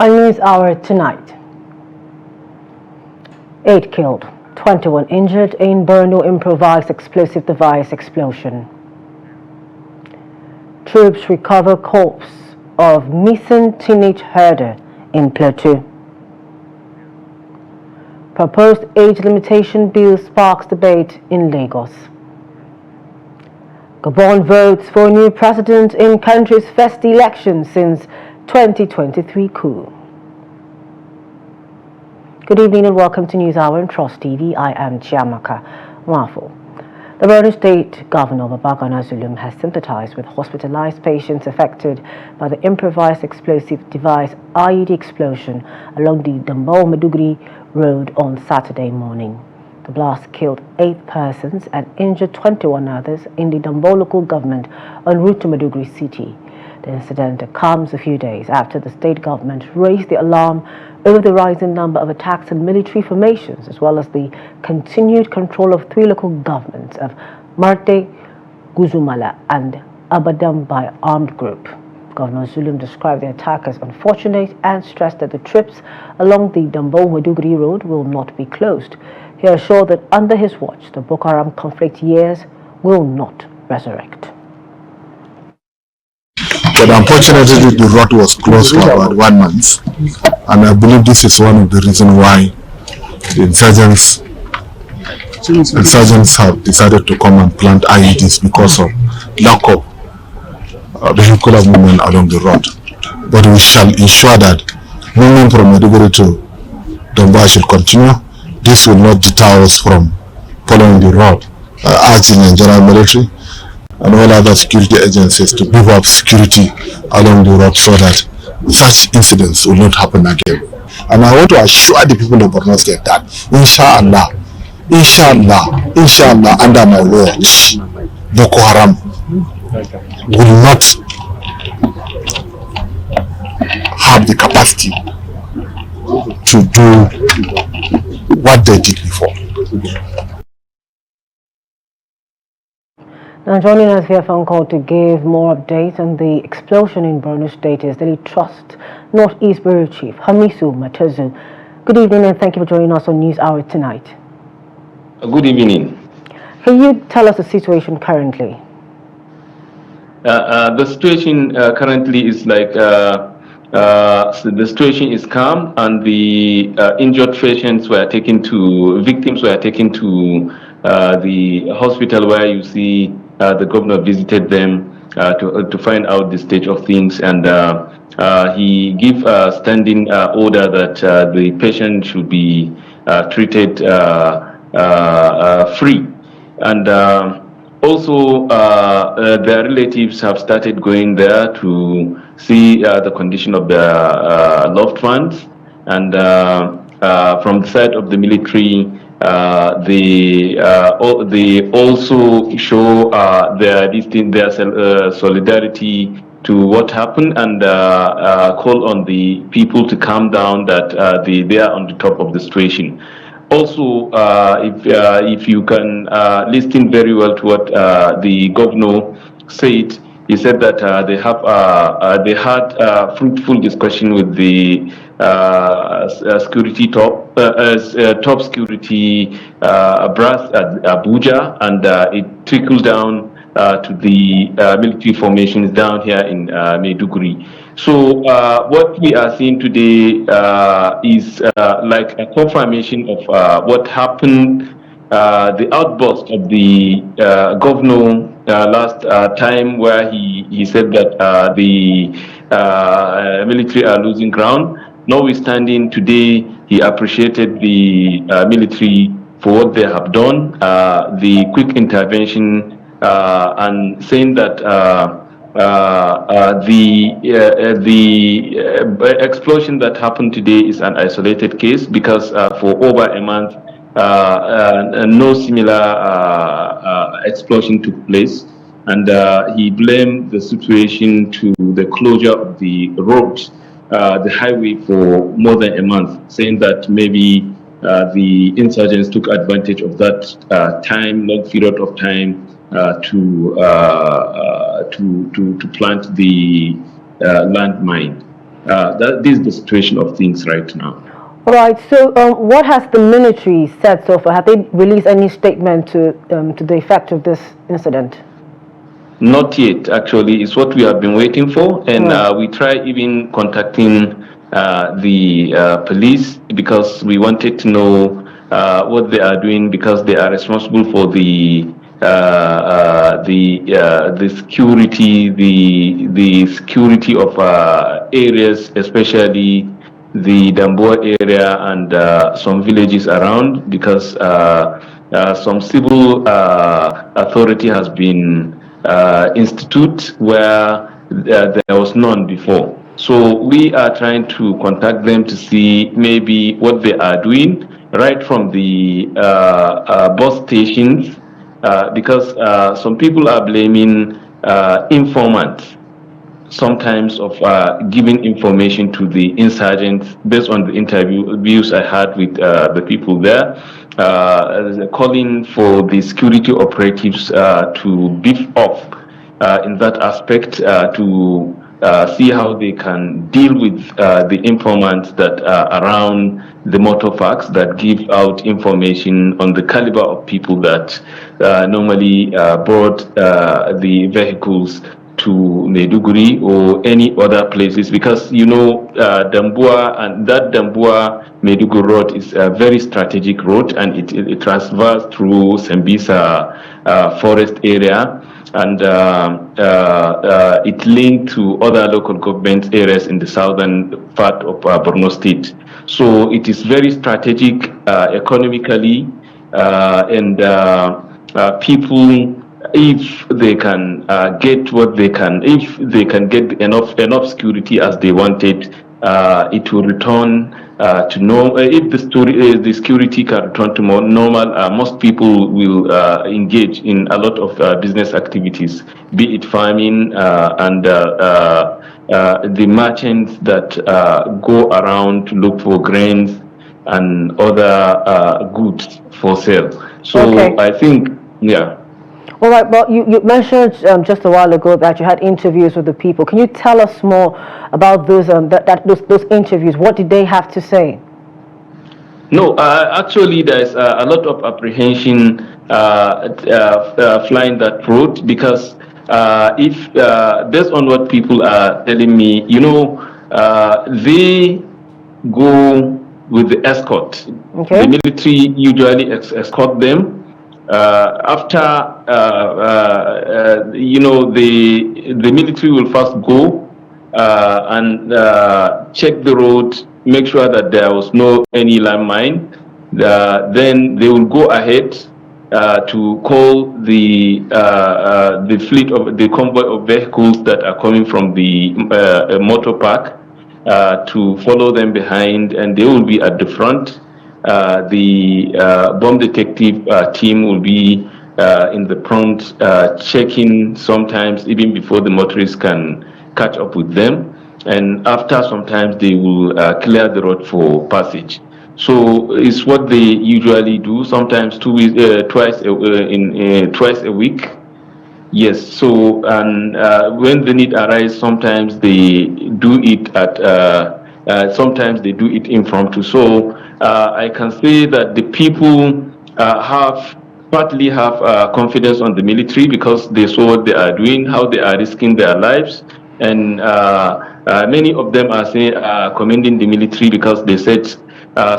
On News Hour tonight, 8 killed, 21 injured in Borno improvised explosive device explosion. Troops recover corpse of missing teenage herder in Plateau. Proposed age limitation bill sparks debate in Lagos. Gabon votes for new president in country's first election since 2023 coup. Good evening and welcome to News Hour on Trust TV. I am Chiamaka Wafo. The Borno State Governor Babagana Zulum has sympathized with hospitalized patients affected by the improvised explosive device IED explosion along the Dambao-Maiduguri road on Saturday morning. The blast killed 8 persons and injured 21 others in the Dambao local government en route to Maiduguri city. The incident comes a few days after the state government raised the alarm over the rising number of attacks on military formations, as well as the continued control of 3 local governments of Marte, Guzumala and Abadam by armed group. Governor Zulum described the attack as unfortunate and stressed that the trips along the Dambao-Maiduguri road will not be closed. He assured that under his watch, the Boko Haram conflict years will not resurrect. But unfortunately, the road was closed for about 1 month, and I believe this is one of the reasons why the insurgents have decided to come and plant IEDs because of lack of vehicular movement along the road. But we shall ensure that movement from Maiduguri to Dambao should continue. This will not deter us from following the road. Urging the Nigerian military and all other security agencies to beef up security along the road so that such incidents will not happen again. And I want to assure the people of Borno State that inshallah, under my watch, Boko Haram will not have the capacity to do what they did before. Now joining us via phone call to give more updates on the explosion in Borno State is Daily Trust Northeast Bureau Chief Hamisu Matazu. Good evening and thank you for joining us on News Hour tonight. Good evening. Can you tell us the situation currently? The situation currently is like so the situation is calm, and the injured patients were taken to victims were taken to the hospital, where you see the governor visited them to find out the state of things, and he gave a standing order that the patient should be treated free, and also their relatives have started going there to see the condition of their loved ones, and from the side of the military, they also show their solidarity to what happened, and call on the people to calm down, that they are on the top of the situation. Also, if you can listen very well to what the governor said, he said that they had fruitful discussion with the security top security brass at Abuja, and it trickled down to the military formations down here in Maiduguri. So what we are seeing today is like a confirmation of what happened, the outburst of the governor last time, where he said that the military are losing ground. Notwithstanding, today he appreciated the military for what they have done, the quick intervention, and saying that the explosion that happened today is an isolated case, because for over a month no similar explosion took place, and he blamed the situation to the closure of the roads, the highway, for more than a month, saying that maybe the insurgents took advantage of that long period of time to plant the landmine. This is the situation of things right now. All right. So, what has the military said so far? Have they released any statement to the effect of this incident? Not yet, actually. It's what we have been waiting for, and we try even contacting the police because we wanted to know what they are doing, because they are responsible for the security, the security of areas, especially the Damboa area and some villages around, because some civil authority has been institute where there was none before. So we are trying to contact them to see maybe what they are doing right from the bus stations, because some people are blaming informants sometimes of giving information to the insurgents based on the interviews I had with the people there, calling for the security operatives to beef up in that aspect, to see how they can deal with the informants that are around the motor parks that give out information on the caliber of people that normally board the vehicles to Maiduguri or any other places, because Damboa, and that Damboa Maiduguri road is a very strategic road, and it transverses through Sambisa forest area, and it linked to other local government areas in the southern part of Borno State. So it is very strategic economically, and people, if they can get what they can, if they can get enough security as they wanted, it will return to normal. If the security can return to more normal, most people will engage in a lot of business activities, be it farming and the merchants that go around to look for grains and other goods for sale. So Okay. I think, yeah. All right. Well, you mentioned just a while ago that you had interviews with the people. Can you tell us more about those those interviews? What did they have to say? No, actually, there's a lot of apprehension flying that road, because if based on what people are telling me, they go with the escort. Okay. The military usually escort them. After the military will first go and check the road, make sure that there was no any landmine. Then they will go ahead to call the fleet of the convoy of vehicles that are coming from the motor park to follow them behind, and they will be at the front. The bomb detective team will be in the front, checking sometimes even before the motorists can catch up with them, and after sometimes they will clear the road for passage. So it's what they usually do. Sometimes twice a week. Yes. So, and when the need arises, sometimes they do it at. Sometimes they do it impromptu. So I can say that the people partly have confidence on the military, because they saw what they are doing, how they are risking their lives, and many of them are commending the military, because they said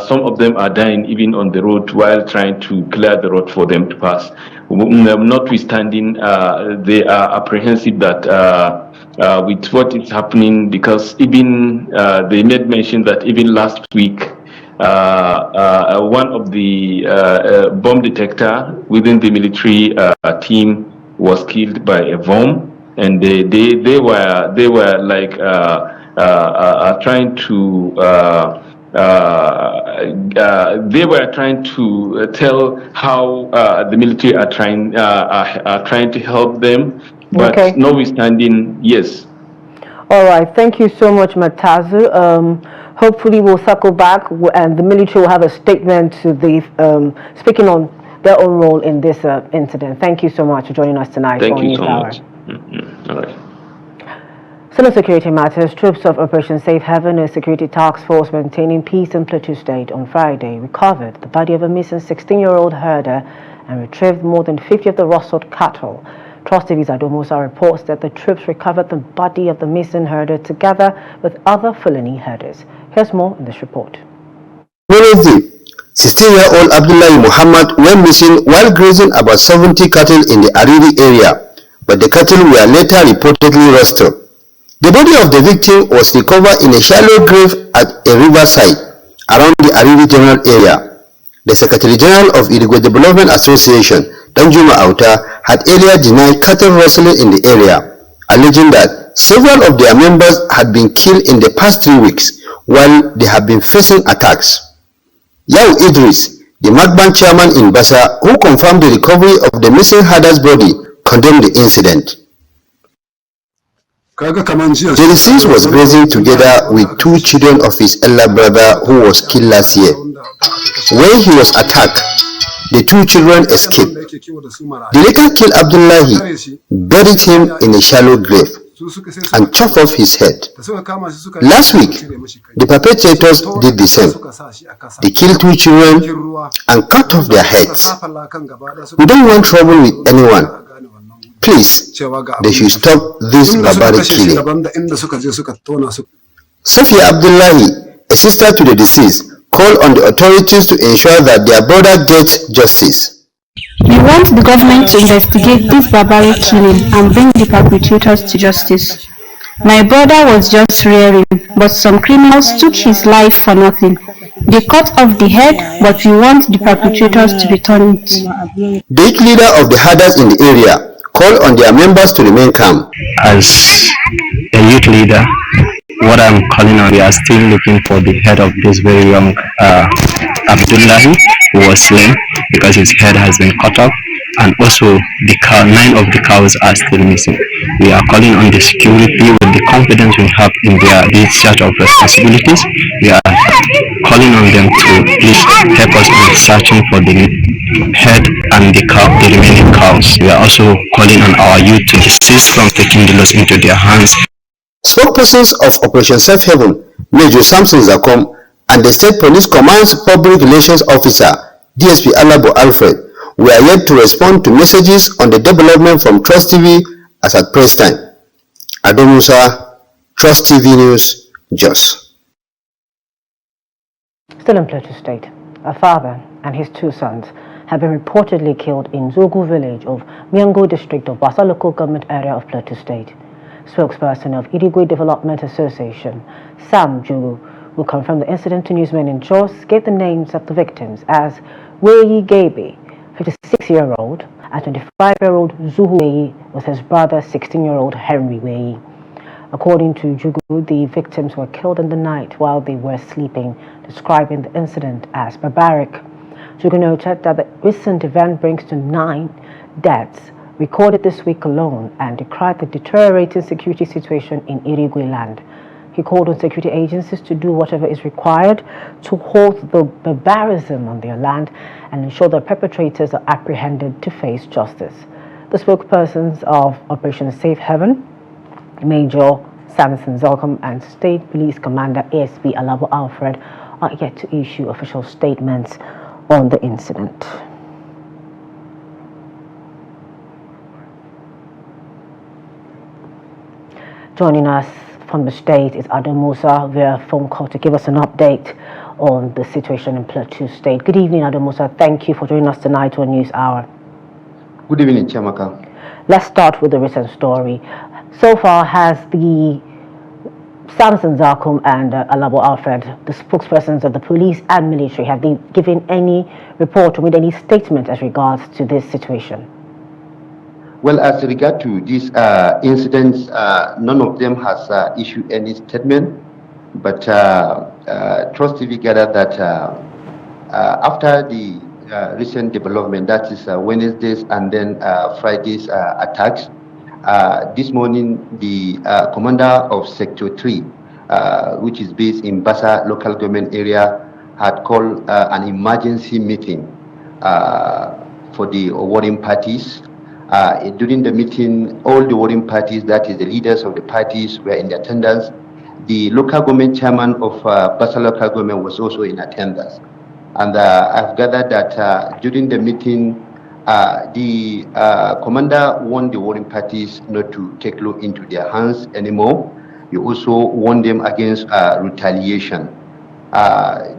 some of them are dying even on the road while trying to clear the road for them to pass. Notwithstanding, they are apprehensive that with what is happening, because even they made mention that even last week, one of the bomb detector within the military team was killed by a bomb, and they were like trying to. They were trying to tell how the military are trying to help them, but Okay. notwithstanding, yes. All right. Thank you so much, Matazu. Hopefully, we'll circle back, and the military will have a statement to the speaking on their own role in this incident. Thank you so much for joining us tonight. Thank on you News so Hour. much. All right. Still in security matters, troops of Operation Safe Haven, a security task force maintaining peace in Plateau State on Friday, recovered the body of a missing 16-year-old herder and retrieved more than 50 of the rustled cattle. Trust TV's Adomusa reports that the troops recovered the body of the missing herder together with other Fulani herders. Here's more in this report. Wednesday, 16-year-old Abdullahi Muhammad went missing while grazing about 70 cattle in the Ariri area, but the cattle were later reportedly rustled. The body of the victim was recovered in a shallow grave at a riverside around the Ariri General area. The Secretary General of Irigwe Development Association, Danjuma Auta, had earlier denied cattle rustling in the area, alleging that several of their members had been killed in the past 3 weeks while they have been facing attacks. Yao Idris, the Magban chairman in Basa, who confirmed the recovery of the missing herder's body, condemned the incident. The deceased was grazing together with 2 children of his elder brother who was killed last year. When he was attacked, the 2 children escaped. They later killed Abdullahi, buried him in a shallow grave, and chopped off his head. Last week, the perpetrators did the same. They killed 2 children and cut off their heads. We don't want trouble with anyone. Please, they should stop this barbaric killing. Sophia Abdullahi, a sister to the deceased, called on the authorities to ensure that their brother gets justice. We want the government to investigate this barbaric killing and bring the perpetrators to justice. My brother was just rearing, but some criminals took his life for nothing. They cut off the head, but we want the perpetrators to return it. The leader of the herders in the area called on their members to remain calm. As a youth leader, what I'm calling on, we are still looking for the head of this very young Abdullahi, who was slain because his head has been cut off, and also the 9 of the cows are still missing. We are calling on the security with the confidence we have in their discharge of responsibilities. We are calling on them to please help us in searching for the head and the remaining cows. We are also calling on our youth to desist from taking the laws into their hands. Spokespersons of Operation Safe Haven, Major Samson Zakom, and the State Police Command's Public Relations Officer, DSP Alabo Alfred, were yet to respond to messages on the development from Trust TV as at press time. Adomusa, Trust TV News, Jos. Still in Plateau State, a father and his 2 sons have been reportedly killed in Zogu village of Miango district of Basa local government area of Plateau State. Spokesperson of Irigwe Development Association, Sam Jugu, who confirmed the incident to newsmen in Jos, gave the names of the victims as Weyi Gabe, 56-year-old, and 25-year-old Zuhu Weyi with his brother, 16-year-old Henry Weyi. According to Jugu, the victims were killed in the night while they were sleeping, describing the incident as barbaric. Jugu noted that the recent event brings to 9 deaths recorded this week alone and decried the deteriorating security situation in Irigwe land. He called on security agencies to do whatever is required to halt the barbarism on their land and ensure that perpetrators are apprehended to face justice. The spokespersons of Operation Safe Haven, Major Samson Zolcom, and State Police Commander ASP Alabo Alfred are yet to issue official statements on the incident. Joining us from the state is Adam Musa via phone call to give us an update on the situation in Plateau State. Good evening, Adam Musa. Thank you for joining us tonight on News Hour. Good evening, Chiamaka. Let's start with the recent story. So far, has the Samson Zakum and Alabo Alfred, the spokespersons of the police and military, have they given any report or made any statement as regards to this situation? Well, as regard to these incidents, none of them has issued any statement, but Trust TV gathered that after the recent development, that is Wednesday's and then Friday's attacks, this morning the commander of Sector 3, which is based in Basa local government area, had called an emergency meeting for the warring parties. During the meeting, all the warring parties, that is the leaders of the parties, were in attendance. The local government chairman of Basa local government was also in attendance. And I've gathered that during the meeting, the commander warned the warring parties not to take law into their hands anymore. He also warned them against retaliation.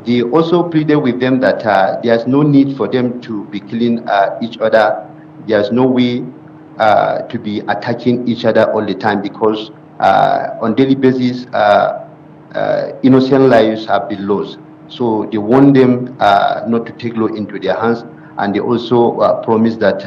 They also pleaded with them that there's no need for them to be killing each other. There's no way to be attacking each other all the time, because on daily basis, innocent lives have been lost. So they warned them not to take law into their hands, and they also promised that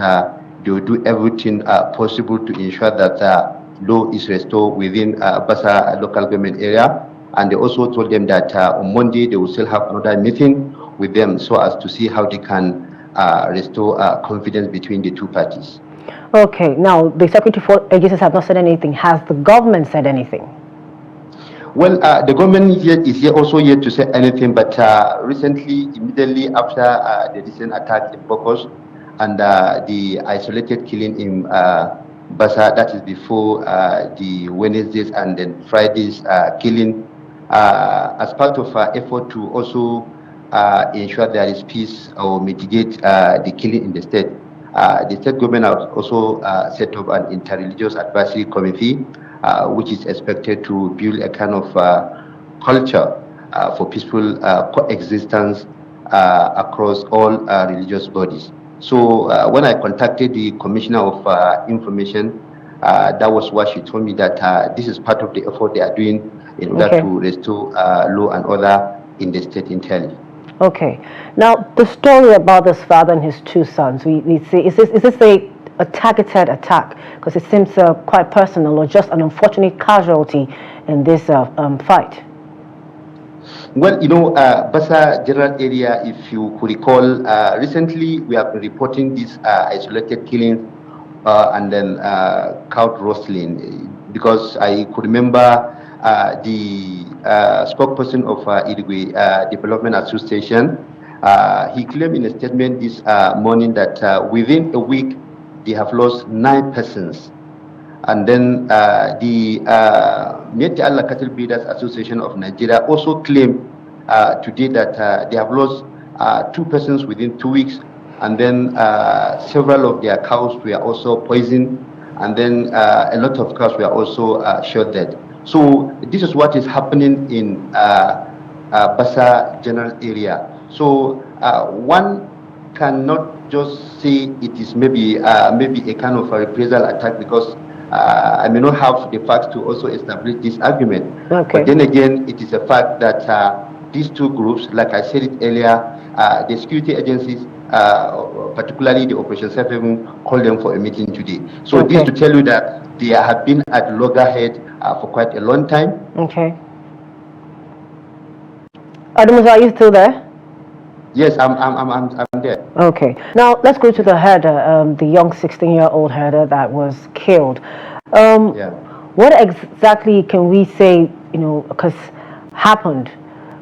they will do everything possible to ensure that law is restored within Basa local government area. And they also told them that on Monday they will still have another meeting with them so as to see how they can restore confidence between the two parties. Okay, now the security agencies have not said anything. Has the government said anything? Well, the government is also yet to say anything, but recently, immediately after the recent attack in Bokos and the isolated killing in Basa, that is before the Wednesdays and then Fridays killing, as part of effort to also ensure there is peace or mitigate the killing in the state government has also set up an interreligious advisory committee, which is expected to build a kind of culture for peaceful coexistence across all religious bodies. So when I contacted the Commissioner of Information, that was what she told me, that this is part of the effort they are doing in order to restore law and order in the state entirely. Okay. Now, the story about this father and his two sons, we see, is this a targeted attack? Because it seems quite personal, or just an unfortunate casualty in this fight? Well, you know, Basa general area, if you could recall, recently we have been reporting these isolated killings and then cow rustling, because I could remember the spokesperson of Irigwe Development Association, he claimed in a statement this morning that within a week they have lost 9 persons. And then the Mieti Allah Cattle Breeders Association of Nigeria also claimed today that they have lost 2 persons within 2 weeks, and then several of their cows were also poisoned, and then a lot of cows were also shot dead. So this is what is happening in Basa general area. So one cannot just say it is maybe a kind of a reprisal attack, because I may not have the facts to also establish this argument. Okay. But then again, it is a fact that these two groups, like I said it earlier, the security agencies, particularly the Operation Safe Haven, called them for a meeting today. So this to tell you that they have been at loggerhead for quite a long time. Okay. Adamus, are you still there? Yes, I'm there. Okay. Now let's go to the herder, the young 16-year-old herder that was killed. What exactly can we say, because happened?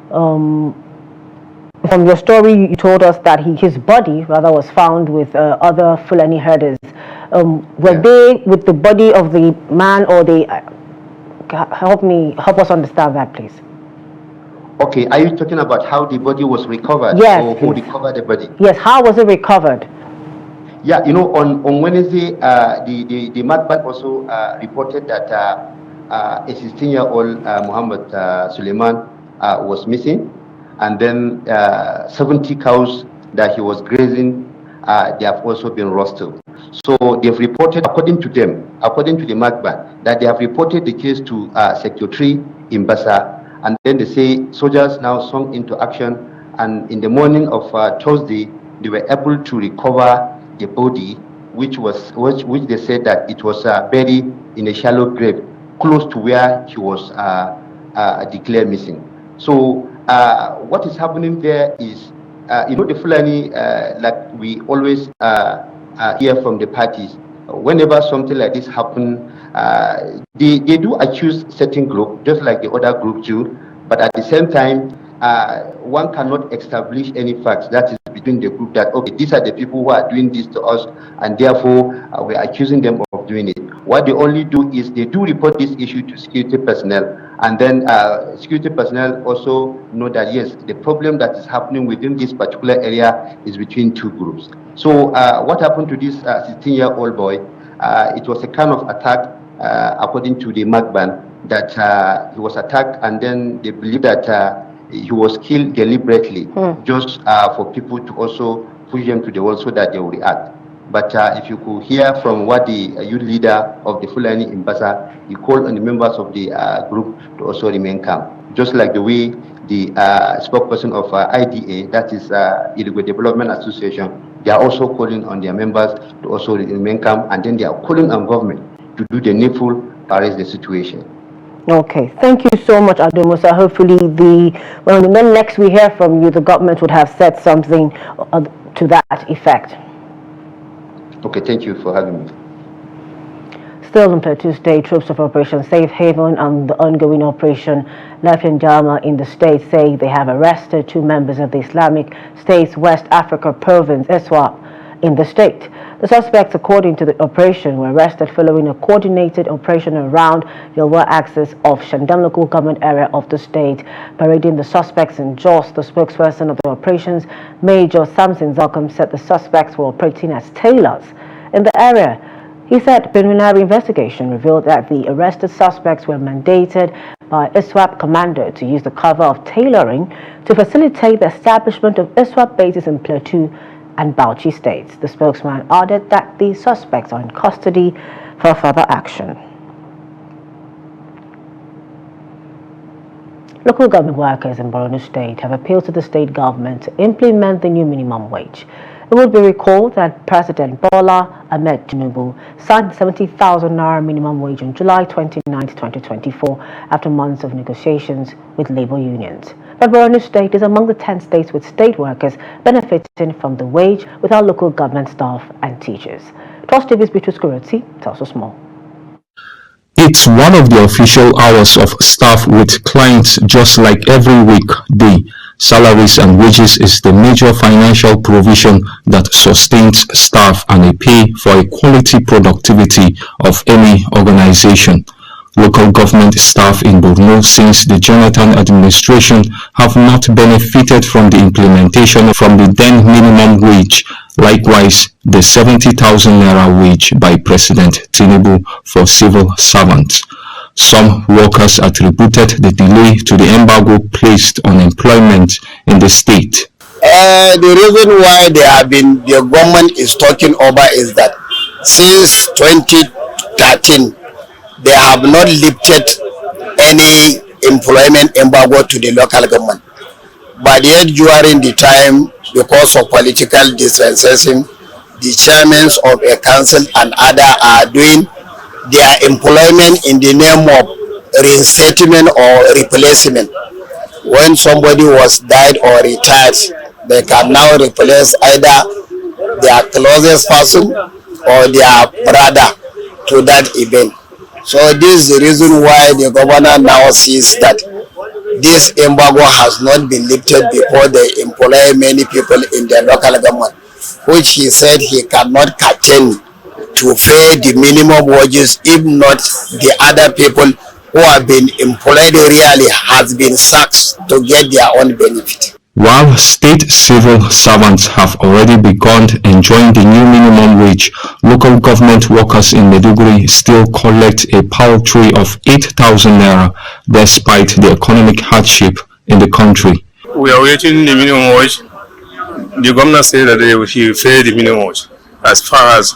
From your story, you told us that his body rather was found with other Fulani herders. Were they with the body of the man, or they? Help us understand that, please. Okay, are you talking about how the body was recovered? Yes. Or who recovered the body? Yes, how was it recovered? Yeah, on Wednesday, the Madban also reported that a 16-year-old Muhammad Suleiman was missing, and then 70 cows that he was grazing, they have also been roasted. So they've reported, according to the Madban, that they have reported the case to Sector 3 in Basa. And then they say soldiers now swung into action, and in the morning of Thursday, they were able to recover the body, which they said that it was buried in a shallow grave close to where he was declared missing. So what is happening there is, the Fulani, like we always hear from the parties, whenever something like this happens, they do accuse certain group, just like the other group do, but at the same time, one cannot establish any facts that is between the group that, okay, these are the people who are doing this to us, and therefore we're accusing them of doing it. What they only do is they do report this issue to security personnel, and then security personnel also know that, yes, the problem that is happening within this particular area is between two groups. So what happened to this 16-year-old boy? It was a kind of attack, according to the Magban, that he was attacked, and then they believe that he was killed deliberately, just for people to also push them to the wall so that they will react. But if you could hear from what the youth leader of the Fulani in Basa, he called on the members of the group to also remain calm. Just like the way the spokesperson of IDA, that is Illegal Development Association, they are also calling on their members to also remain calm, and then they are calling on government to do the needful to arrest the situation. Okay, thank you so much, Ado Musa. Hopefully, when next we hear from you, the government would have said something to that effect. Okay, thank you for having me. Still in Plateau State, troops of Operation Safe Haven and the ongoing Operation Lafyan Jama in the state say they have arrested 2 members of the Islamic State's West Africa province, ISWAP, in the state. The suspects, according to the operation, were arrested following a coordinated operation around Yolwa axis of Shandam local government area of the state. Parading the suspects in Jos, the spokesperson of the operations, Major Samson Zalcom, said the suspects were operating as tailors in the area. He said preliminary investigation revealed that the arrested suspects were mandated by ISWAP commando to use the cover of tailoring to facilitate the establishment of ISWAP bases in Plateau and Bauchi states. The spokesman added that the suspects are in custody for further action. Local government workers in Borno State have appealed to the state government to implement the new minimum wage. It will be recalled that President Bola Ahmed Tinubu signed the 70,000 naira minimum wage on July 29, 2024, after months of negotiations with labor unions. But Borno State is among the 10 states with state workers benefiting from the wage without local government staff and teachers. Trust TV's Beatrice Kurotsi tells us more. It's one of the official hours of staff with clients, just like every weekday. Salaries and wages is the major financial provision that sustains staff and a pay for a quality productivity of any organization. Local government staff in Borno since the Jonathan administration have not benefited from the implementation from the then minimum wage, likewise the 70,000 naira wage by President Tinubu for civil servants. Some workers attributed the delay to the embargo placed on employment in the state. The reason why the government is talking over is that since 2013, they have not lifted any employment embargo to the local government. But yet during the time, because of political dispensation, the chairmen of a council and others are doing their employment in the name of reinstatement or replacement. When somebody was died or retired, they can now replace either their closest person or their brother to that event. So this is the reason why the governor now sees that this embargo has not been lifted before they employ many people in the local government, which he said he cannot curtail to pay the minimum wages if not the other people who have been employed really has been sacked to get their own benefit. While state civil servants have already begun enjoying the new minimum wage, local government workers in Maiduguri still collect a paltry of 8,000 naira despite the economic hardship in the country. We are waiting the minimum wage. The governor said that they will pay the minimum wage. As far as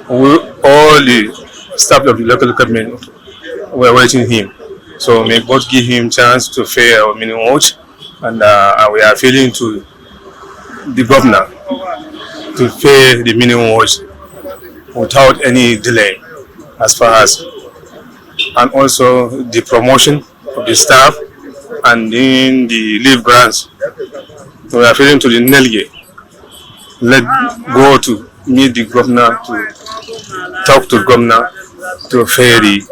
all the staff of the local government, we are waiting him. So may God give him chance to pay our minimum wage. And we are appealing to the governor to pay the minimum wage without any delay, as far as, and also the promotion of the staff and in the leave grants. We are appealing to the Nelge. Let go to meet the governor, to talk to the governor to pay the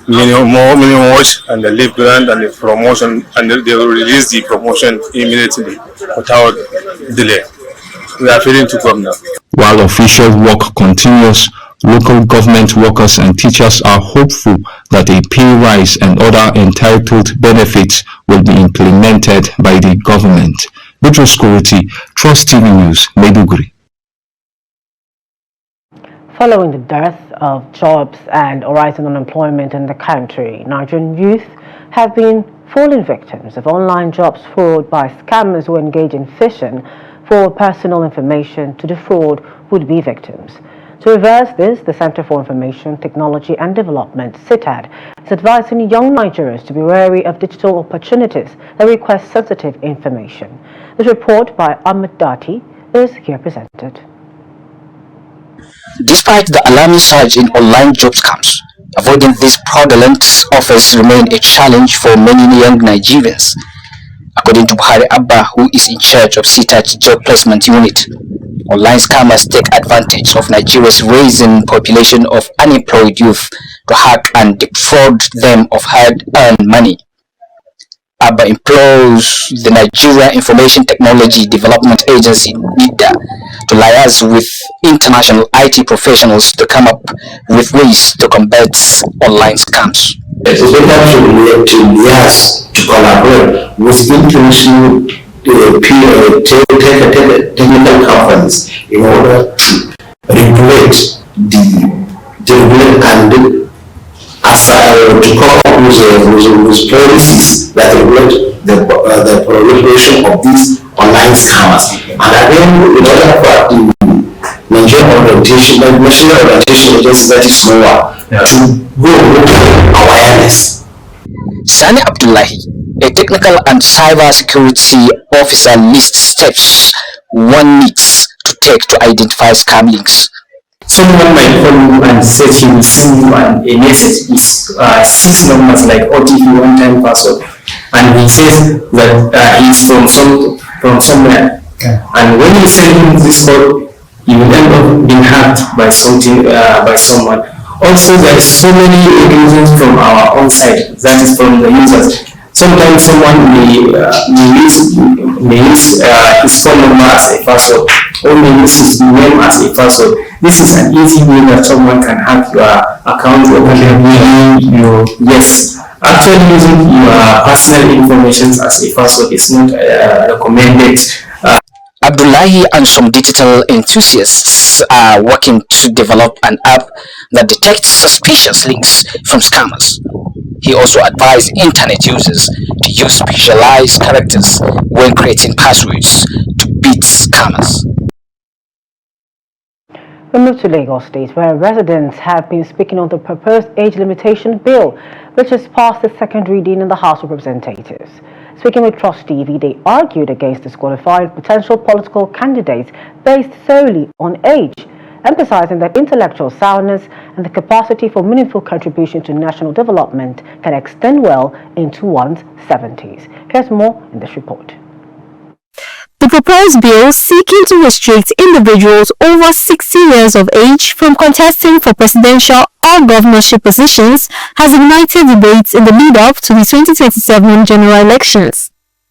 minimum wage and the leave grant and the promotion, and they will release the promotion immediately without delay. We are feeling to governor. While official work continues, local government workers and teachers are hopeful that a pay rise and other entitled benefits will be implemented by the government. Bitrus Kuriti, Trust TV News, Maiduguri. Following the dearth of jobs and rising unemployment in the country, Nigerian youth have been falling victims of online jobs fraud by scammers who engage in phishing for personal information to defraud would-be victims. To reverse this, the Center for Information Technology and Development, CITAD, is advising young Nigerians to be wary of digital opportunities that request sensitive information. This report by Ahmed Dati is here presented. Despite the alarming surge in online job scams, avoiding these fraudulent offers remain a challenge for many young Nigerians. According to Buhari Abba, who is in charge of CITAD's job placement unit, online scammers take advantage of Nigeria's rising population of unemployed youth to hack and defraud them of hard-earned money. Abba implores the Nigeria Information Technology Development Agency, NIDA, to liaise with international IT professionals to come up with ways to combat online scams. It is better to liaise, to collaborate with international technical companies in order to regulate the regulate and to come up with policies that regulate the proliferation of these online scammers. And again, in order for the National Orientation Agency, that is NOAA, to go with awareness. Sani Abdullahi, a technical and cyber security officer, lists steps one needs to take to identify scam links. Someone might call you and say he will send you a message with 6 numbers like OTP, one-time password, and he says that he is from somewhere. And when you send him this code, you will end up being hacked by someone. Also, there is so many reasons from our own side, that is from the users. Sometimes someone may use his phone number as a password, or may use his name as a password. This is an easy way that someone can hack your account or yes. Actually, using your personal information as a password is not recommended. Abdullahi and some digital enthusiasts are working to develop an app that detects suspicious links from scammers. He also advised internet users to use specialized characters when creating passwords to beat scammers. We move to Lagos State, where residents have been speaking on the proposed age limitation bill, which has passed the second reading in the House of Representatives. Speaking with Trust TV, they argued against disqualifying potential political candidates based solely on age, emphasizing that intellectual soundness and the capacity for meaningful contribution to national development can extend well into one's 70s. Here's more in this report. The proposed bill seeking to restrict individuals over 60 years of age from contesting for presidential or governorship positions has ignited debates in the lead-up to the 2027 general elections.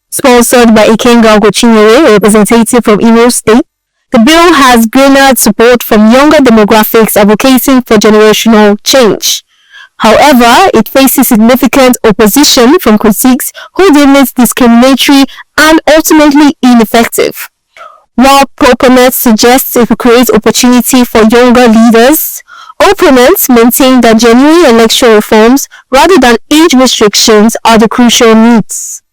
Sponsored by Ikenga Ogochinyere, a representative from Imo State, the bill has garnered support from younger demographics advocating for generational change. However, it faces significant opposition from critics who deem it discriminatory and ultimately ineffective. While proponents suggest it will create opportunity for younger leaders, opponents maintain that genuine election reforms rather than age restrictions are the crucial needs.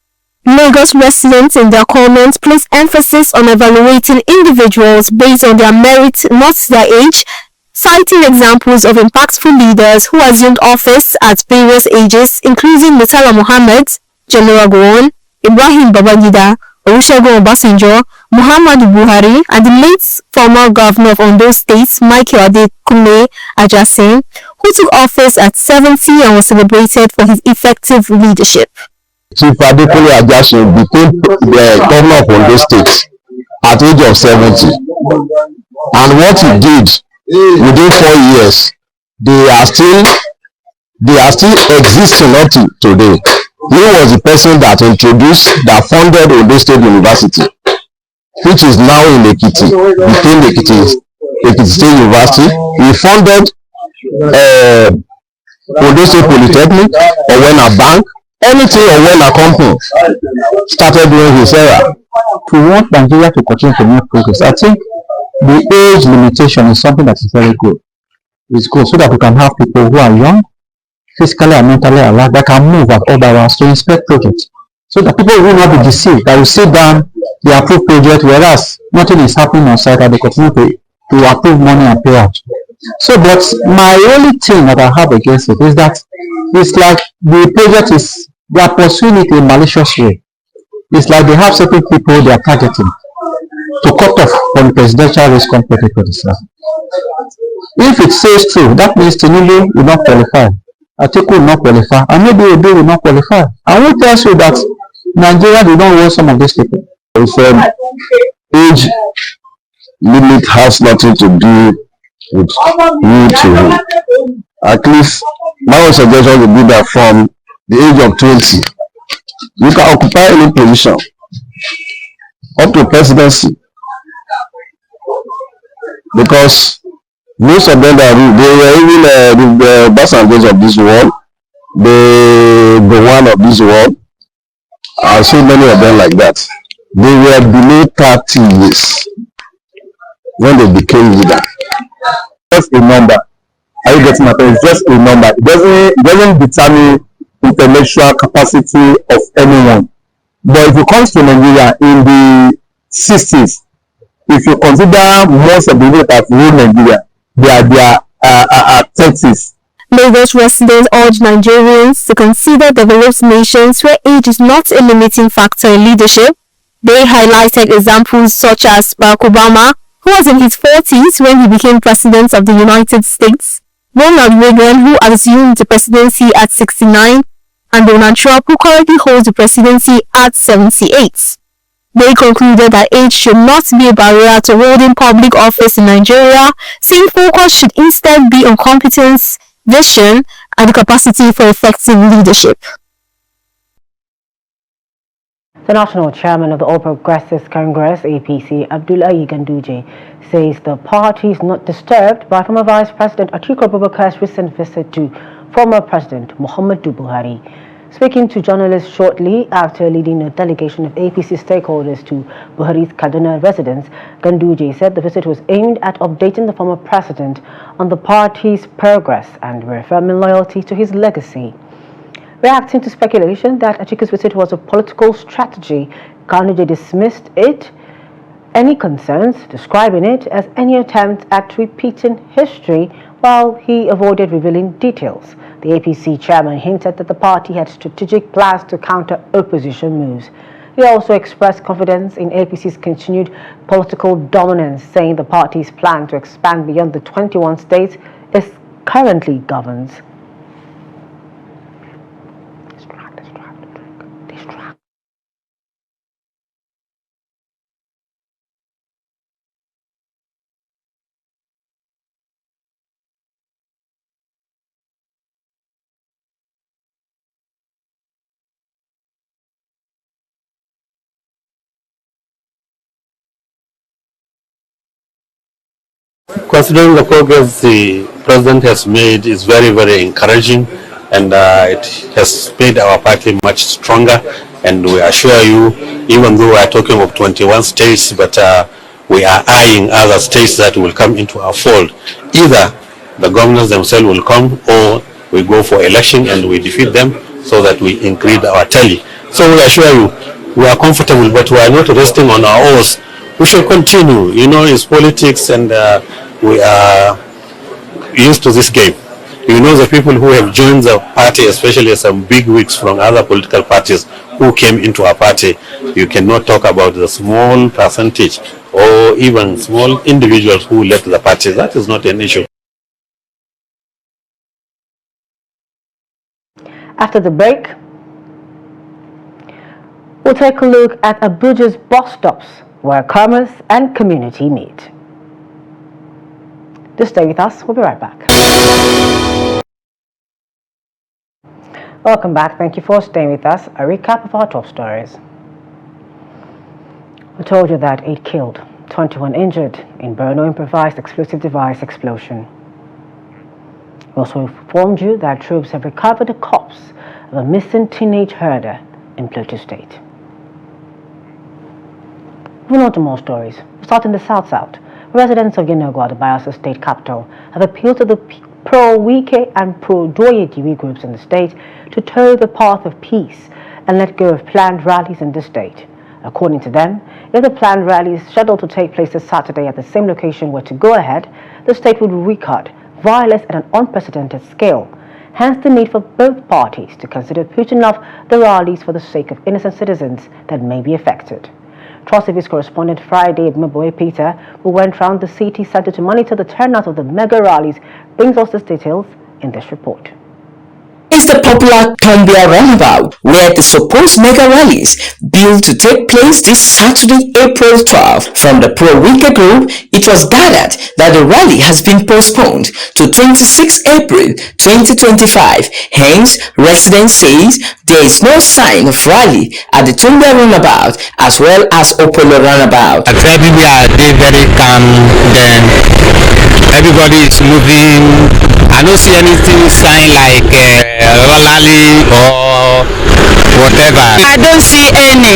Lagos residents in their comments place emphasis on evaluating individuals based on their merit, not their age, citing examples of impactful leaders who assumed office at various ages, including Murtala Mohammed, General Gowon, Ibrahim Babangida, Olusegun Obasanjo, Muhammadu Buhari, and the late former governor of Ondo State, Michael Adekunle Ajasin, who took office at 70 and was celebrated for his effective leadership. Chief Adekunle Ajasin became the governor of Ondo State at the age of 70, and what he did within 4 years, they are still They are still existing up to today. He was the person that introduced, that funded Ondo State University, which is now in Ekiti, became Ekiti State University. He funded Ondo State Polytechnic, Owena Bank, anything Owena company started doing his era. To want Nigeria to continue to make progress, I think the age limitation is something that is very good. It's good so that we can have people who are young, physically and mentally alive, that can move at all hours to inspect projects. So that people will not be deceived, that will sit down, they approve project, whereas nothing is happening on site and they continue to approve money and pay out. So, but my only thing that I have against it is that it's like the project is, they are pursuing it in a malicious way. It's like they have certain people they are targeting to cut off from presidential race come 2027. If it says true, that means Tinubu will not qualify, Atiku will not qualify, and maybe Obi will not qualify. I will tell you that Nigeria will not want some of these people. Age limit has nothing to do with you to. At least my own suggestion would be that from the age of 20, you can occupy any position up to presidency, because most of them that they were even the Bassanjos of this world, the one of this world, and so many of them like that. They were below 30 years when they became leader. Just a number. Are you getting my point? It's just a number. It doesn't determine intellectual capacity of anyone. But if it comes to Nigeria in the 60s, if you consider most of the people that rule Nigeria, they are 30s. Lagos residents urge Nigerians to consider developed nations where age is not a limiting factor in leadership. They highlighted examples such as Barack Obama, who was in his 40s when he became president of the United States, Ronald Reagan, who assumed the presidency at 69, and Donald Trump, who currently holds the presidency at 78. They concluded that age should not be a barrier to holding public office in Nigeria, saying focus should instead be on competence, vision, and the capacity for effective leadership. The national chairman of the All Progressives Congress, APC, Abdullahi Ganduje, says the party is not disturbed by former Vice President Atiku Abubakar's recent visit to former President Muhammadu Buhari. Speaking to journalists shortly after leading a delegation of APC stakeholders to Buhari's Kaduna residence, Ganduje said the visit was aimed at updating the former president on the party's progress and reaffirming loyalty to his legacy. Reacting to speculation that Atiku's visit was a political strategy, Ganduje dismissed any concerns, describing it as any attempt at repeating history, while he avoided revealing details. The APC chairman hinted that the party had strategic plans to counter opposition moves. He also expressed confidence in APC's continued political dominance, saying the party's plan to expand beyond the 21 states it currently governs. Considering the progress the president has made is very, very encouraging, and it has made our party much stronger. And we assure you, even though we are talking of 21 states, but we are eyeing other states that will come into our fold. Either the governors themselves will come, or we go for election and we defeat them so that we increase our tally. So we assure you, we are comfortable, but we are not resting on our oars. We shall continue. You know, it's politics, and we are used to this game. You know, the people who have joined the party, especially some big wigs from other political parties who came into our party, you cannot talk about the small percentage or even small individuals who left the party. That is not an issue. After the break, we'll take a look at Abuja's bus stops, where commerce and community meet. Just stay with us, we'll be right back. Welcome back. Thank you for staying with us. A recap of our top stories. We told you that 8 killed, 21 injured in Borno improvised explosive device explosion. We also informed you that troops have recovered the corpse of a missing teenage herder in Plateau State. Moving on to more stories. We start in the South-South. Residents of Yenagoa, the Bayelsa state capital, have appealed to the pro-Wike and pro-Doye groups in the state to toe the path of peace and let go of planned rallies in the state. According to them, if the planned rally is scheduled to take place this Saturday at the same location were to go ahead, the state would record violence at an unprecedented scale. Hence the need for both parties to consider putting off the rallies for the sake of innocent citizens that may be affected. Trust TV's correspondent Friday Edmoboe Peter, who went round the city centre to monitor the turnout of the mega rallies, brings us the details in this report. Is the popular Tombia roundabout where the supposed mega rallies built to take place this Saturday, April 12. From the pro-Wike group, it was gathered that the rally has been postponed to 26 April 2025. Hence, residents say there is no sign of rally at the Tombia roundabout as well as Opolo roundabout. Everywhere they very calm, then everybody is moving. I don't see anything sign like rally or whatever. I didn't see any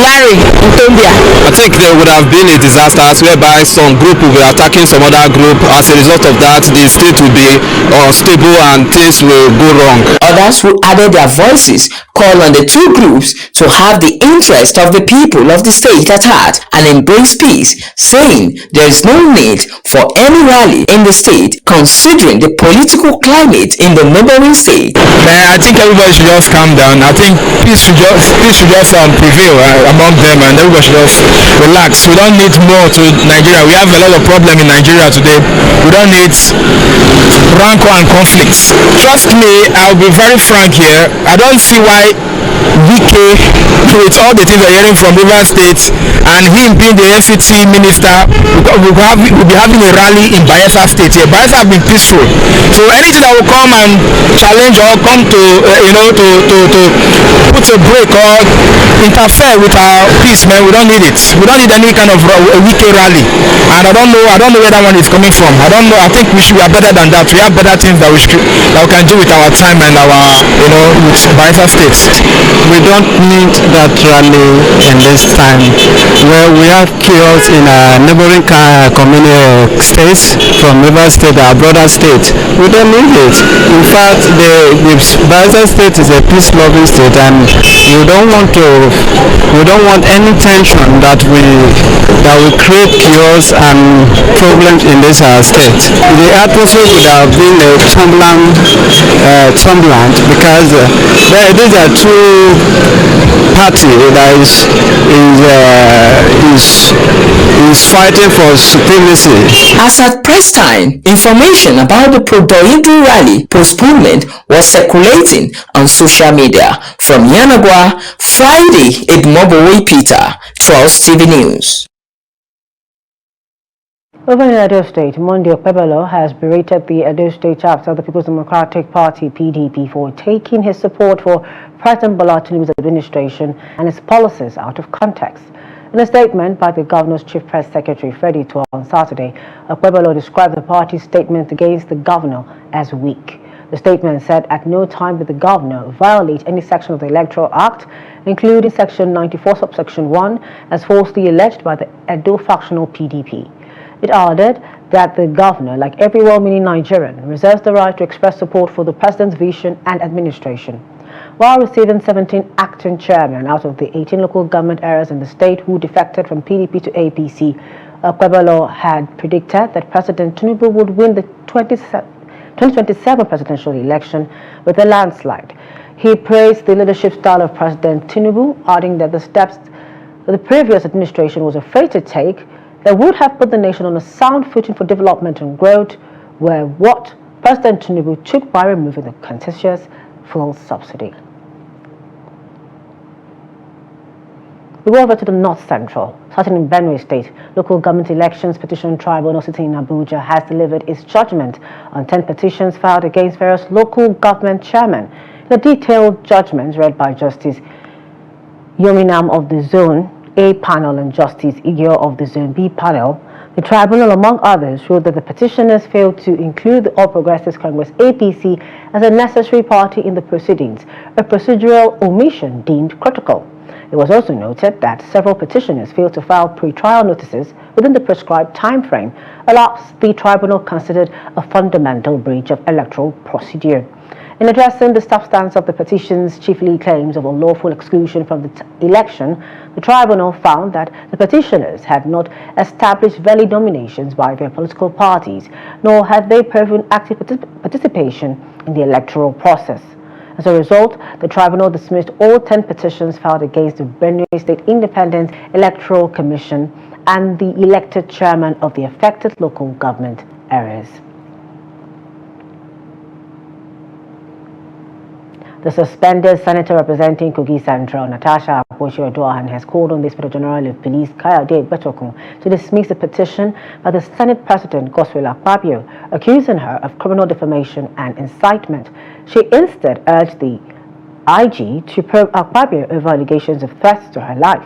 rally in Tombia. I think there would have been a disaster whereby some group will be attacking some other group. As a result of that, the state will be unstable and things will go wrong. Others who added their voices call on the two groups to have the interest of the people of the state at heart and embrace peace, saying there is no need for any rally in the state considering the political climate in the neighboring state. I think everybody should just calm down. I think peace should just prevail among them, and everybody should just relax. We don't need more to Nigeria. We have a lot of problem in Nigeria today. We don't need rancor and conflicts. Trust me, I'll be very frank here. I don't see why Wike, with all the things we're hearing from River State and him being the FCT minister, we'll be having a rally in Bayelsa State here. Bayelsa have been peaceful. So anything that will come and challenge or come to to put a break or interfere with our peace, man, we don't need it. We don't need any kind of Wike rally. And I don't know where that one is coming from. I don't know. I think we are better than that. We have better things that we can do with our time and our with Bayelsa State. We don't need that rally in this time where we have chaos in our neighboring community states from River State, our brother state. We don't need it. In fact, the Bayelsa State is a peace-loving state, and we don't want any tension that will create chaos and problems in this state. The atmosphere would have been a turbulent because these are two party that is fighting for supremacy. As at press time, information about the pro-Doye rally postponement was circulating on social media. From Yenagoa, Friday, Edmoboe Peter, Trust TV News. Over in Edo State, Monday Okpebholo has berated the Edo State chapter of the People's Democratic Party (PDP) for taking his support for President Bola Tinubu's administration and his policies out of context. In a statement by the governor's chief press secretary, Freddie Tua, on Saturday, Okpebholo described the party's statement against the governor as weak. The statement said at no time did the governor violate any section of the Electoral Act, including Section 94, subsection 1, as falsely alleged by the Edo factional PDP. It added that the governor, like every well-meaning Nigerian, reserves the right to express support for the president's vision and administration. While receiving 17 acting chairmen out of the 18 local government areas in the state who defected from PDP to APC, Okpebholo had predicted that President Tinubu would win the 2027 presidential election with a landslide. He praised the leadership style of President Tinubu, adding that the steps that the previous administration was afraid to take that would have put the nation on a sound footing for development and growth were what President Tinubu took by removing the contentious fuel subsidy. We go over to the North Central. Starting in Benue State, local government elections petition tribunal sitting in Abuja has delivered its judgment on 10 petitions filed against various local government chairmen. The detailed judgment read by Justice Yominam of the Zone A panel and Justice Igyo of the Zone B panel. The tribunal, among others, ruled that the petitioners failed to include the All Progressives Congress APC as a necessary party in the proceedings, a procedural omission deemed critical. It was also noted that several petitioners failed to file pre-trial notices within the prescribed time frame, a lapse the tribunal considered a fundamental breach of electoral procedure. In addressing the substance of the petitions, chiefly claims of unlawful exclusion from the election, the tribunal found that the petitioners had not established valid nominations by their political parties, nor had they proven active participation in the electoral process. As a result, the tribunal dismissed all 10 petitions filed against the Benue State Independent Electoral Commission and the elected chairman of the affected local government areas. The suspended senator representing Kogi Central, Natasha Akposhi-Odoahan, has called on the Inspector General of Police, Kayode Betokun, to dismiss the petition by the Senate President, Godswill Akpabio, accusing her of criminal defamation and incitement. She instead urged the IG to probe Akpabio over allegations of threats to her life.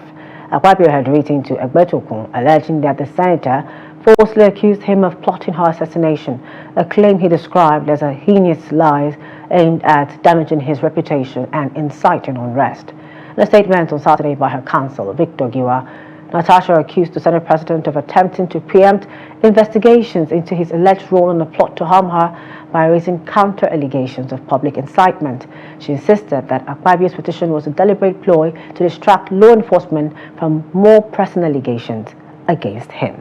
Akpabio had written to Betokun alleging that the senator falsely accused him of plotting her assassination, a claim he described as a heinous lie aimed at damaging his reputation and inciting unrest. In a statement on Saturday by her counsel, Victor Giwa, Natasha accused the Senate President of attempting to preempt investigations into his alleged role in a plot to harm her by raising counter-allegations of public incitement. She insisted that Akpabio's petition was a deliberate ploy to distract law enforcement from more pressing allegations against him.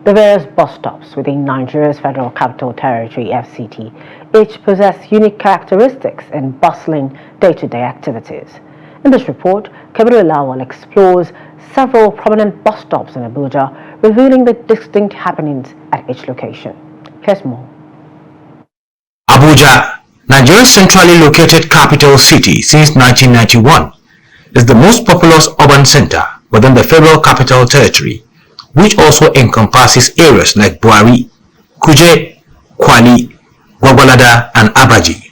The various bus stops within Nigeria's Federal Capital Territory, FCT, each possess unique characteristics and bustling day-to-day activities. In this report, Kabiru Lawal explores several prominent bus stops in Abuja, revealing the distinct happenings at each location. Here's more. Abuja, Nigeria's centrally located capital city since 1991, is the most populous urban center within the Federal Capital Territory, which also encompasses areas like Buhari, Kuje, Kwali, Gwagwalada, and Abaji.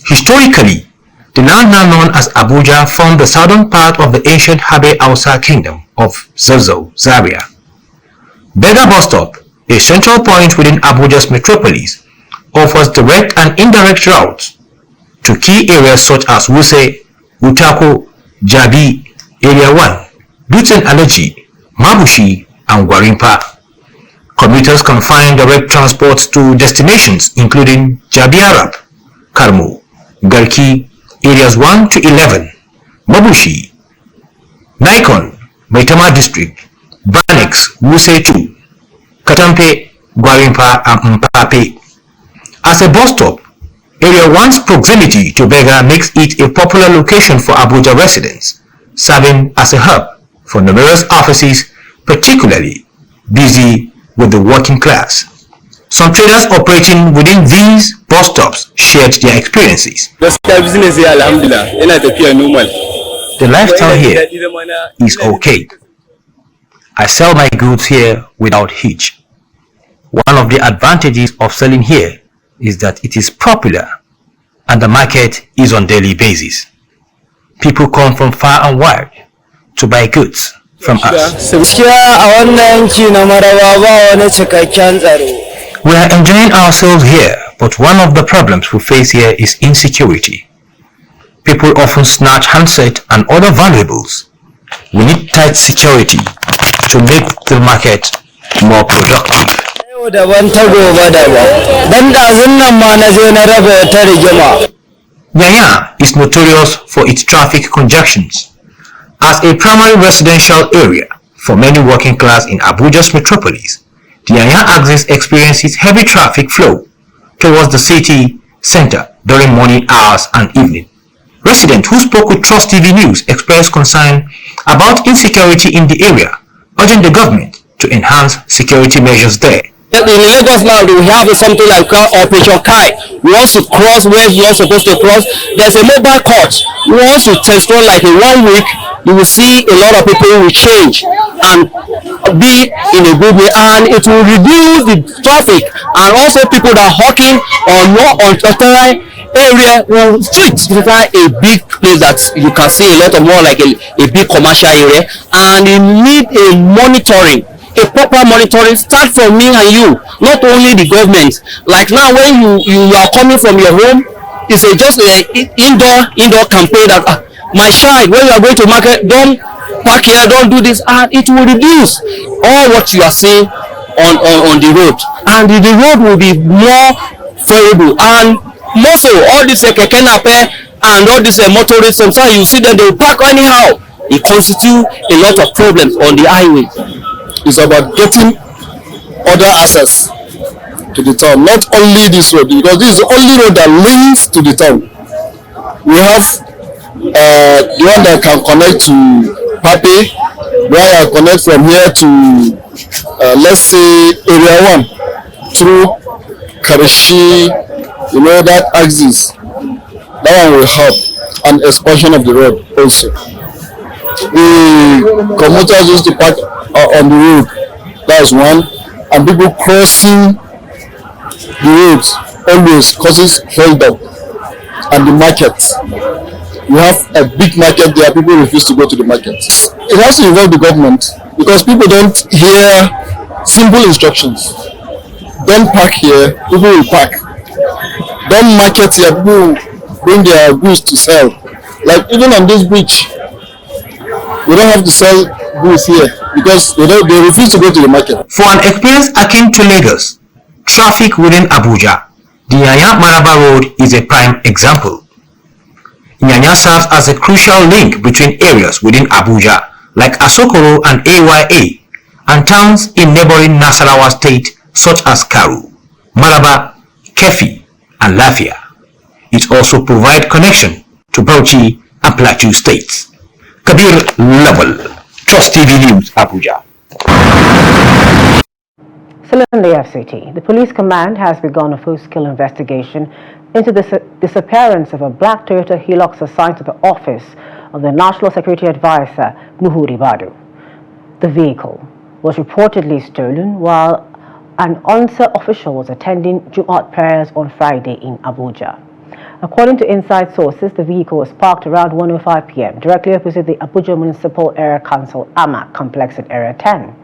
Historically, the land now known as Abuja formed the southern part of the ancient Habe Hausa kingdom of Zazzau, Zaria. Bega Bus Stop, a central point within Abuja's metropolis, offers direct and indirect routes to key areas such as Wuse, Utako, Jabi, Area 1, Dutsen Alaji, Mabushi, and Gwarimpa. Commuters can find direct transport to destinations including Jabi Arab, Karmo, Garki, Areas 1 to 11, Mabushi, Nikon, Maitama District, Banex, Wuse 2, Katampe, Gwarimpa, and Mpape. As a bus stop, Area 1's proximity to Bega makes it a popular location for Abuja residents, serving as a hub for numerous offices, particularly busy with the working class. Some traders operating within these bus stops shared their experiences. The lifestyle here is okay. I sell my goods here without hitch. One of the advantages of selling here is that it is popular and the market is on daily basis. People come from far and wide to buy goods from us. We are enjoying ourselves here, but one of the problems we face here is insecurity. People often snatch handsets and other valuables. We need tight security to make the market more productive. Nyanya is notorious for its traffic congestions. As a primary residential area for many working class in Abuja's metropolis, the Nyanya axis experiences heavy traffic flow towards the city center during morning hours and evening. Residents who spoke with Trust TV News expressed concern about insecurity in the area, urging the government to enhance security measures there. in Lagos now, we have something like Operation Kai. Once you cross where you're not supposed to cross, there's a mobile court. Once you test run like in 1 week, you will see a lot of people will change and be in a good way, and it will reduce the traffic, and also people that are hawking or not on Tottenham area will street a big place that you can see a lot of more like a big commercial area, and you need a monitoring. A proper monitoring start from me and you, not only the government. Like now, when you are coming from your home, it's just a indoor campaign that my child, when you are going to market, don't park here, don't do this, and it will reduce all what you are seeing on the road, and the road will be more favorable. And more so, all this keke nape and all this motorists, sometimes you see them, they will park anyhow. It constitutes a lot of problems on the highway. It's about getting other access to the town, not only this road, because this is the only road that links to the town. We have the one that can connect to Pape, where I connect from here to let's say area 1 through Karashi, that axis. That one will help, and expansion of the road also. The commuters used to park on the road, that's one, and people crossing the roads always causes hold up. And the market, you have a big market there, people refuse to go to the market. It has to involve the government, because people don't hear simple instructions. Don't park here, people will park. Don't market here, people will bring their goods to sell. Like even on this beach, we don't have to sell goods here because they refuse to go to the market. For an experience akin to Lagos, traffic within Abuja, the Nyanya-Maraba Road is a prime example. Nyanya serves as a crucial link between areas within Abuja like Asokoro and AYA, and towns in neighboring Nasarawa state such as Karu, Maraba, Kefi, and Lafia. It also provides connection to Bauchi and Plateau states. Kabir Lawal, Trust TV News, Abuja. Still in the FCT, the police command has begun a full-scale investigation into the disappearance of a black Toyota Hilux assigned to the office of the National Security Advisor, Muhuri Badu. The vehicle was reportedly stolen while an ONSA official was attending Jumu'at prayers on Friday in Abuja. According to inside sources, the vehicle was parked around 1:05 p.m. directly opposite the Abuja Municipal Area Council AMAC complex in Area 10.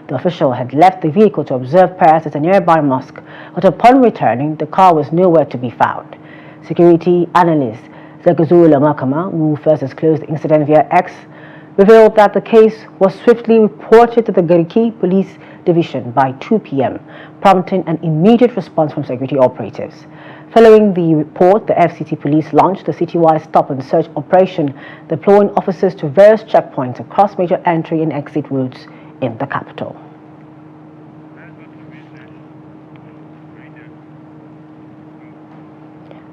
The official had left the vehicle to observe prayers at a nearby mosque, but upon returning, the car was nowhere to be found. Security analyst Zagazula Makama, who first disclosed the incident via X, revealed that the case was swiftly reported to the Gariki Police Division by 2 p.m., prompting an immediate response from security operatives. Following the report, the FCT police launched a citywide stop and search operation, deploying officers to various checkpoints across major entry and exit routes in the capital.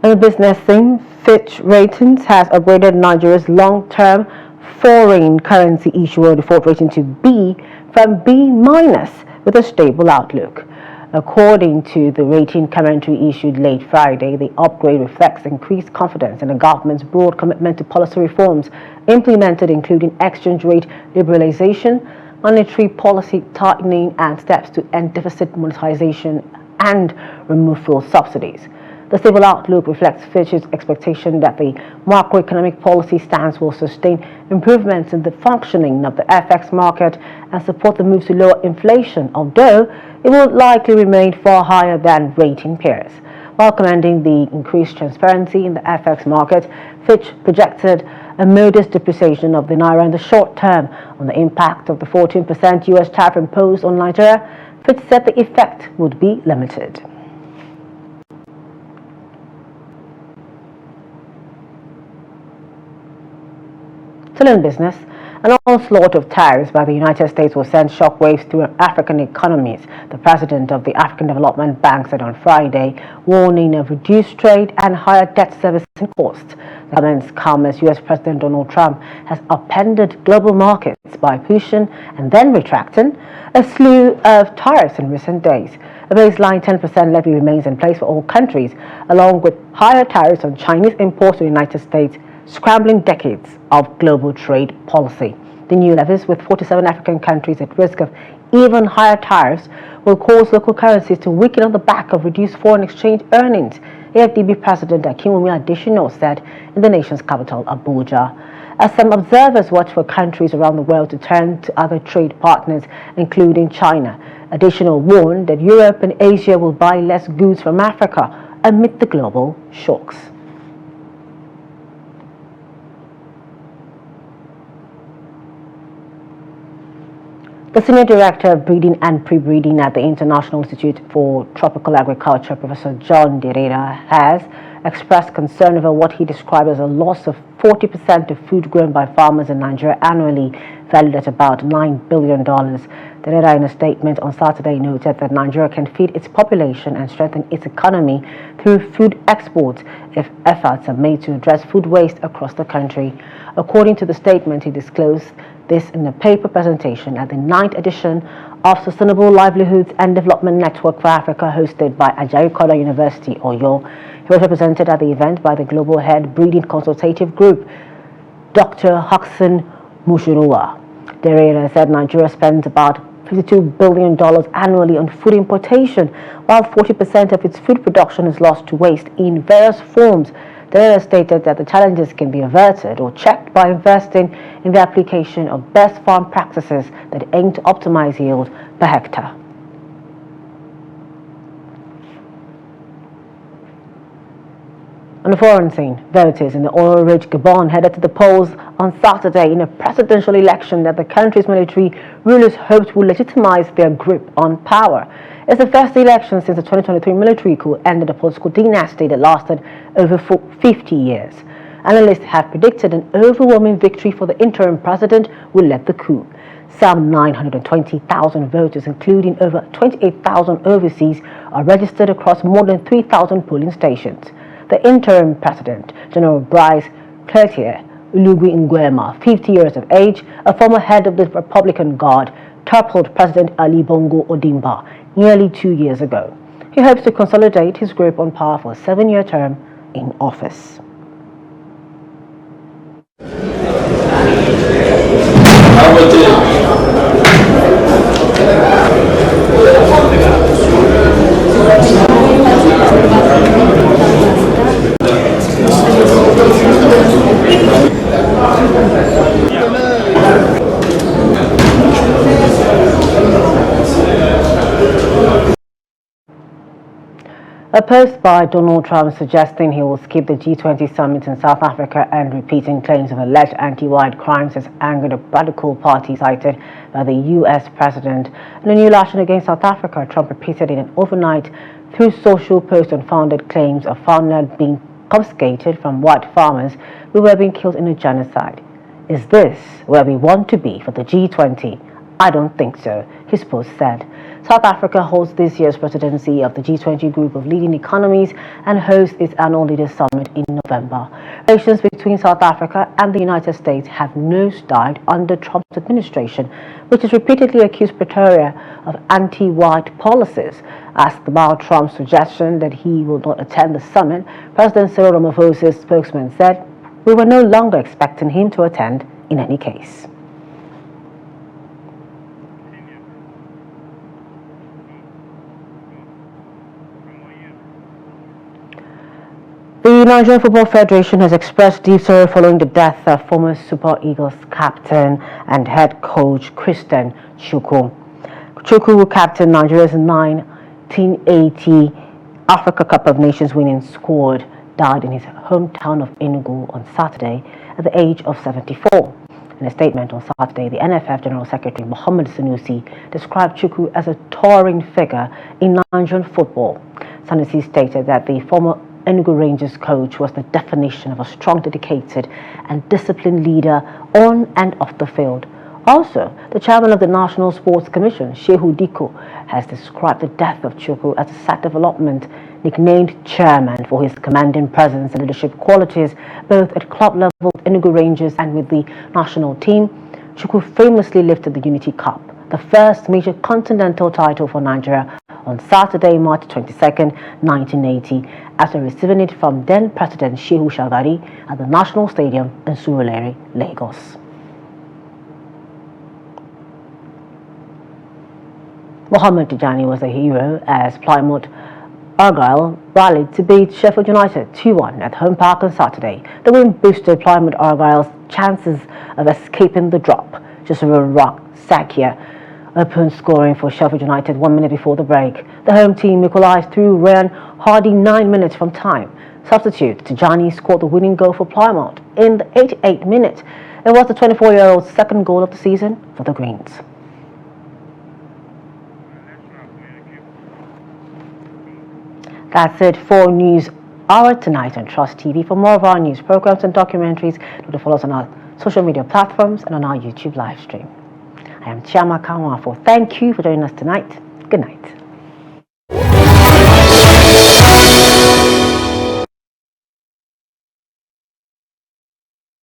In the business thing, Fitch Ratings has upgraded Nigeria's long-term foreign currency issuer default rating to B from B- with a stable outlook. According to the rating commentary issued late Friday, the upgrade reflects increased confidence in the government's broad commitment to policy reforms implemented, including exchange rate liberalization, monetary policy tightening, and steps to end deficit monetization and remove fuel subsidies. The stable outlook reflects Fitch's expectation that the macroeconomic policy stance will sustain improvements in the functioning of the FX market and support the move to lower inflation, although it will likely remain far higher than rating peers. While commending the increased transparency in the FX market, Fitch projected a modest depreciation of the Naira in the short term. On the impact of the 14% U.S. tariff imposed on Nigeria, Fitch said the effect would be limited. Still in business, an onslaught of tariffs by the United States will send shockwaves through African economies, the president of the African Development Bank said on Friday, warning of reduced trade and higher debt servicing costs. The government's comments, U.S. President Donald Trump has upended global markets by pushing and then retracting a slew of tariffs in recent days. The baseline 10% levy remains in place for all countries, along with higher tariffs on Chinese imports to the United States, scrambling decades of global trade policy. The new levies, with 47 African countries at risk of even higher tariffs, will cause local currencies to weaken on the back of reduced foreign exchange earnings, AFDB President Akinwumi Adesina said in the nation's capital, Abuja. As some observers watch for countries around the world to turn to other trade partners, including China, Adesina warned that Europe and Asia will buy less goods from Africa amid the global shocks. The Senior Director of Breeding and Pre-Breeding at the International Institute for Tropical Agriculture, Professor John Derrida, has expressed concern over what he described as a loss of 40% of food grown by farmers in Nigeria annually, valued at about $9 billion. Derrida, in a statement on Saturday, noted that Nigeria can feed its population and strengthen its economy through food exports if efforts are made to address food waste across the country. According to the statement, he disclosed this in a paper presentation at the 9th edition of Sustainable Livelihoods and Development Network for Africa, hosted by Ajayi Kola University, Oyo. He was represented at the event by the Global Head Breeding Consultative Group, Dr. Huxon Mushurua. Derrida said Nigeria spends about $52 billion annually on food importation, while 40% of its food production is lost to waste in various forms. Derrida stated that the challenges can be averted or checked by investing in the application of best farm practices that aim to optimize yield per hectare. On the foreign scene, voters in the oil-rich Gabon headed to the polls on Saturday in a presidential election that the country's military rulers hoped would legitimize their grip on power. It's the first election since the 2023 military coup ended a political dynasty that lasted over 50 years. Analysts have predicted an overwhelming victory for the interim president who led the coup. Some 920,000 voters, including over 28,000 overseas, are registered across more than 3,000 polling stations. The interim president, General Brice Cloutier Ulugui Nguema, 50 years of age, a former head of the Republican Guard, toppled President Ali Bongo Ondimba nearly 2 years ago. He hopes to consolidate his grip on power for a 7-year term in office. A post by Donald Trump suggesting he will skip the G20 summit in South Africa and repeating claims of alleged anti-white crimes has angered a radical party cited by the U.S. president. In a new lashing against South Africa, Trump repeated in an overnight through social post unfounded claims of farmland being confiscated from white farmers who were being killed in a genocide. Is this where we want to be for the G20? I don't think so, his post said. South Africa holds this year's presidency of the G20 group of leading economies and hosts its annual Leaders Summit in November. Relations between South Africa and the United States have nosedived under Trump's administration, which has repeatedly accused Pretoria of anti-white policies. Asked about Trump's suggestion that he will not attend the summit, President Cyril Ramaphosa's spokesman said, "We were no longer expecting him to attend in any case." The Nigerian Football Federation has expressed deep sorrow following the death of former Super Eagles captain and head coach Christian Chukwu. Chukwu, who captained Nigeria's 1980 Africa Cup of Nations winning squad, died in his hometown of Enugu on Saturday at the age of 74. In a statement on Saturday, the NFF General Secretary Mohammed Sanusi described Chukwu as a towering figure in Nigerian football. Sanusi stated that the former Enugu Rangers coach was the definition of a strong, dedicated and disciplined leader on and off the field. Also, the chairman of the National Sports Commission, Shehu Diko, has described the death of Chukwu as a sad development, nicknamed chairman for his commanding presence and leadership qualities both at club level with Enugu Rangers and with the national team. Chukwu famously lifted the Unity Cup, the first major continental title for Nigeria, on Saturday, March 22nd, 1980, after receiving it from then-President Shehu Shagari at the National Stadium in Surulere, Lagos. Mohammed Tijani was a hero as Plymouth Argyle rallied to beat Sheffield United 2-1 at home park on Saturday. The win boosted Plymouth Argyle's chances of escaping the drop. Joshua Rock Sakia opened scoring for Sheffield United 1 minute before the break. The home team equalized through Ryan Hardy 9 minutes from time. Substitute Tijani scored the winning goal for Plymouth in the 88th minute. It was the 24-year-old's second goal of the season for the Greens. That's it for News Hour tonight on Trust TV. For more of our news programs and documentaries, do follow us on our social media platforms and on our YouTube live stream. I am Chiamaka Nwafo. Thank you for joining us tonight. Good night.